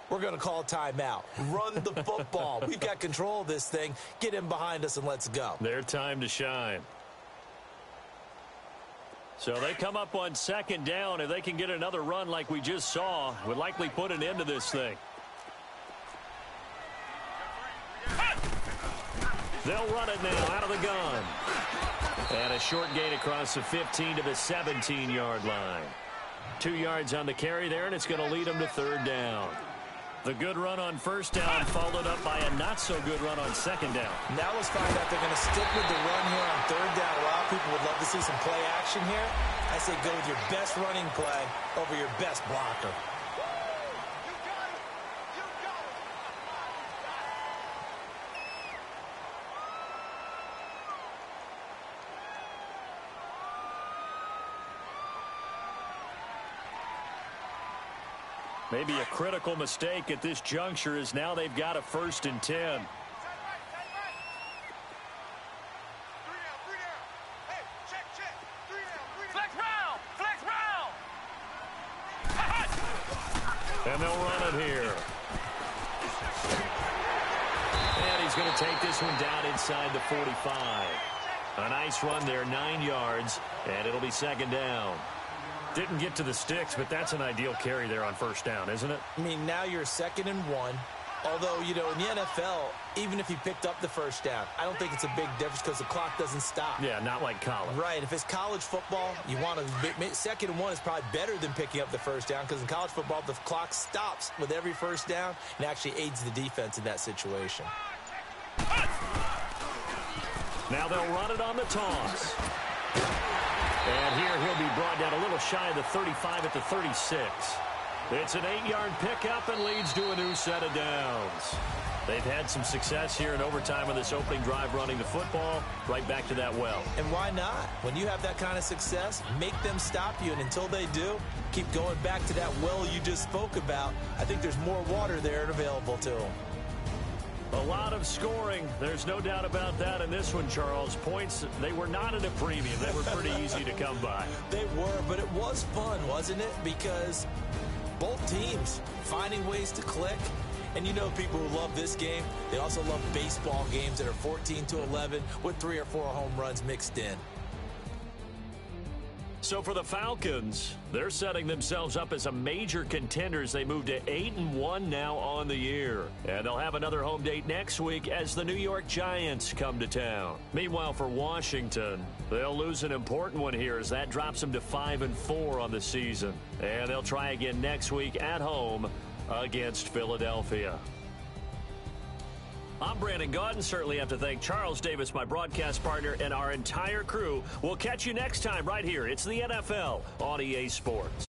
we're going to call a timeout. Run the football. We've got control of this thing. Get in behind us and let's go. Their time to shine. So they come up on 2nd down. If they can get another run like we just saw, would likely put an end to this thing. They'll run it now out of the gun. And a short gain across the 15 to the 17-yard line. 2 yards on the carry there, and it's going to lead them to 3rd down. The good run on 1st down followed up by a not-so-good run on 2nd down. Now let's find out they're going to stick with the run here on 3rd down. A lot of people would love to see some play action here. I say go with your best running play over your best blocker. Maybe a critical mistake at this juncture is now they've got a 1st and 10. Flex round! Flex round! And they'll run it here. And he's going to take this one down inside the 45. A nice run there, 9 yards, and it'll be 2nd down. Didn't get to the sticks, but that's an ideal carry there on 1st down, isn't it? I mean, now you're 2nd and 1. Although, you know, in the NFL, even if he picked up the 1st down, I don't think it's a big difference because the clock doesn't stop. Yeah, not like college. Right. If it's college football, you want to 2nd and 1 is probably better than picking up the 1st down because in college football, the clock stops with every 1st down and actually aids the defense in that situation. Now they'll run it on the toss. And here he'll be brought down a little shy of the 35 at the 36. It's an 8-yard pickup and leads to a new set of downs. They've had some success here in overtime on this opening drive running the football right back to that well. And why not? When you have that kind of success, make them stop you. And until they do, keep going back to that well you just spoke about. I think there's more water there and available to them. A lot of scoring. There's no doubt about that in this one, Charles. Points, they were not at a premium. They were pretty easy to come by. They were, but it was fun, wasn't it? Because both teams finding ways to click. And you know people who love this game, they also love baseball games that are 14-11 with 3 or 4 home runs mixed in. So for the Falcons, they're setting themselves up as a major contender as they move to 8-1 now on the year. And they'll have another home date next week as the New York Giants come to town. Meanwhile, for Washington, they'll lose an important one here as that drops them to 5-4 on the season. And they'll try again next week at home against Philadelphia. I'm Brandon Gaudin. Certainly have to thank Charles Davis, my broadcast partner, and our entire crew. We'll catch you next time right here. It's the NFL on EA Sports.